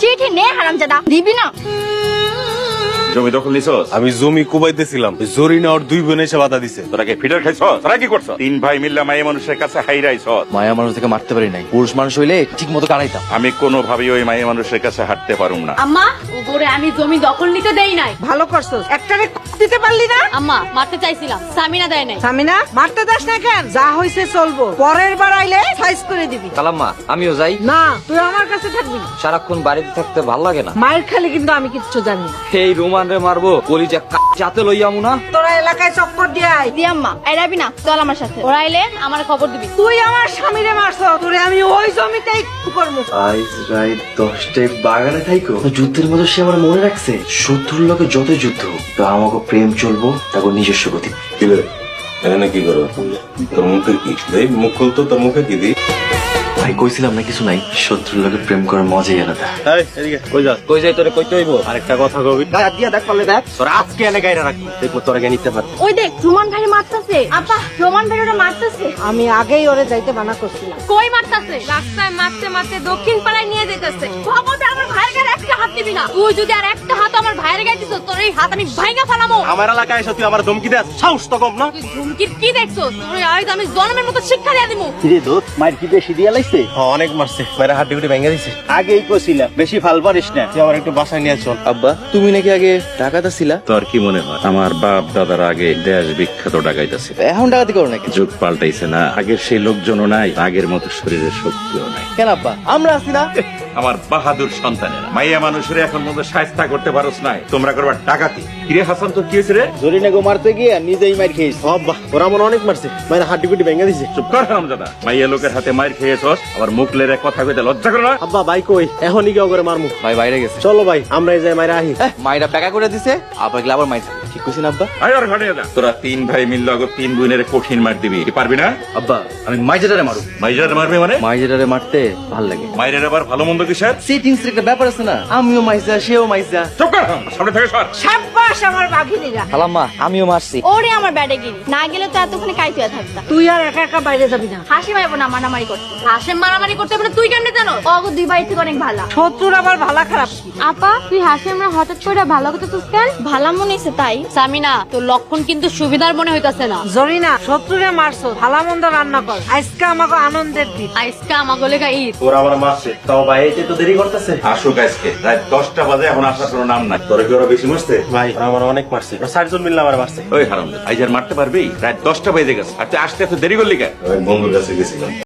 চিঠি নে হারামজাদা, দিবি না? জমি দখল নিছস? আমি জমি কুবাইতেছিলাম, জরিনা ওর দুই বোন এসে বাধা দিছে। তোরা কি ফিডার খাইছস? তোরা কি করছস? তিন ভাই মিল্লা মায়ে মানুষের কাছে হাইরাইছস। মায়া মানুষ থেকে মারতে পারি নাই, পুরুষ মানুষ হইলে ঠিক মতো কাটাইতাম। আমি কোনোভাবেই ওই মায়ে মানুষের কাছে হাঁটতে পারুম না। আম্মা, ওগরে আমি জমি দখল নিতে দেই নাই। ভালো করছস, একটারে দিতে পারলি না? আম্মা, মারতে চাইছিলাম, সামিনা দেয় নাই। সামিনা, মারতে দাস না কেন? যা হইছে চলবো, পরের বার আইলে সাইজ করে দিবি। কালাম্মা, আমিও যাই। না, তুই আমার কাছে থাকবি না। সারাক্ষণ বাড়িতে থাকতে ভালো লাগে না। মায়ের খালি কিন্তু আমি কিচ্ছু জানি না। এই রোমান রে মারবো, কলিজা চাতে লইয়ামু না। তোরা এলাকায় চক্কর দিয়ে আয়। দি আম্মা, এরাবি না, চল আমার সাথে। ওরা এলে আমার খবর দিবি। তুই আমার স্বামীরে মারছ, তোরে আমি ওই জমিতেই করবো। আজ রাত 10টায় বাগানে থাইকো যুদ্ধের মতো সে আমার মনে রাখছে। শত্রুর লোকে যত যুদ্ধ তো আমাকে প্রেম চলবো, তারপর নিজস্ব গতি। এখানে কি করো? তোর মুখে কি দেই? মুখ খুলতো, তোর মুখে কি দিই? ভাই কইছিলাম না কিছু নাই, শত্রুর লোকে প্রেম করার মজাই আলাদা। কই যাই তোরে কইতে হইব? আরেকটা কথা কবি, দিয়া দেখ পারলে দেখ, তোর আজকে এনে গাইরা রাখি, দেখবো তোরা জ্ঞান নিতে পারবি। ওই দেখ, রোমান ভাই মারতেছে। আপা, রোমান ভাই ওরা মারতেছে। আমি আগেই ওরে যাইতে মানা করছিলাম। কই মারতাছে? রাস্তায় মারতে মারতে দক্ষিণ পাড়ায় নিয়ে যেতেছে। খবরদার আমার ভাইয়ের গায়ে একটা হাত দিবি না। তুই যদি আর একটা হাত আমার ভাইয়ের গায়ে দিছিস, তোর এই হাত আমি ভাঙা ফেলামো। আমার এলাকায় এসে তুই আমার ধমকি দেস, সাহস তো কম না? তুই ধুমকির কি দেখছো? তোর আজ আমি জন্মের মতো শিক্ষা দিয়ে দিমু। কিরে দোস্ত, মার কি বেশি দিয়া লাইছে? অনেক মারছে, মেয়েরা হাড্ডি গুটি ভেঙে দিছে। আগেই কইছিলাম বেশি ফাল পারিস না। তুই আমার একটু বাসায় নিয়ে চল। আব্বা, তুমি নাকি আগে ডাকাত ছিলা? তোর কি মনে হয় আমার বাপ দাদার আগে দেশ বিখ্যাত ডাকাইতাছে? এখন ডাকাতি করো নাকি? যুগ পাল্টাইছে না, আগের সেই লোকজনও নাই, আগের মতো শরীরের শক্তিও নাই। কেন আব্বা, আমরা আছি না? আমার বাহাদুর সন্তানেরা মাইয়া মানুষের এখন মতো সাহায্য করতে পারোস নাই, তোমরা করবার ডাকাতি। কিরে হাসান, তোর কি হয়েছে রে? জরিনা গো মারতে গিয়ে নিজেই মার খেয়েছ। বাবা, ওরা আমার অনেক মারছে, মেয়েরা হাড্ডি গুটি ভেঙে দিছে। চুপ কর হারামজাদা, মাইয়া লোকের হাতে মার খেয়েছস, আবার মুখ লেরে কথা কইতে লজ্জা করে না? আব্বা ভাই কই? এখনই কেউ করে মারমু। ভাই বাইরে গেছে। চলো ভাই, আমরা এই যাই মাইরা আহি। মাইরা টাকা করে দিছে, আবার গেলে আবার মাইছে। ঠিক কইছেন আব্বা? আয় আর ঘাড়ে যা। তোরা তিন ভাই মিললে আগো তিন বোনের কঠিন মার দিবি, কি পারবি না? আব্বা, আমি মাইজেটারে মারু। মাইজার মারবি মানে? মাইজেটারে মারতে ভাল লাগে। মাইরের আবার ভালো মন্দ কিসের? সেটিংস একটা ব্যাপার আছে না, আমিও মাইজা, সেও মাইজা। চুপ কর হারাম, সামনে থেকে সর। সাব্বাস আমার বাঘিনীরা। খালাম্মা, আমিও মারছি। ওরে আমার ব্যাডাগিরি, না গেলে তো এতক্ষণে কাইতে থাকতাম। তুই আর একা একা বাইরে যাবি না। হাসি মারবো না, মারামারি করতে। হাসেম মারামারি করতে পারে, তুই কেমনে জানো? অগো দুই বাড়ি থেকে অনেক ভালো। শত্রুর আবার ভালা খারাপ কি? আপা, তুই হাসেমরা হঠাৎ করে ভালো করতেছিস কেন? ভালো মনে হয়েছে তাই। সামিনা, তোর লক্ষণ কিন্তু সুবিধার মনে হইতাছে না। জরিনা, শত্রুরে মারছো, ভালা মন্দ রান্না কর। আজকে আমাকে আনন্দের দিন। আইসকা আমাগলেগা ঈদ। ওরা আমার মারছে, তাও ভাই এই তো দেরি করতেছে। আসুক আজকে রাত 10টা বাজে, এখন আসার কোনো নাম নাই। তোরা কি ওরা বেশি মারছে? ভাই ওরা আমার অনেক মারছে, 60 মিললে আমার মারছে। ওই হারাম, আইজার মারতে পারবি? রাত 10টা বেজে গেছে, আর তুই আসতে এত দেরি করলি কেন? বন্ধুর কাছে গেছিলাম।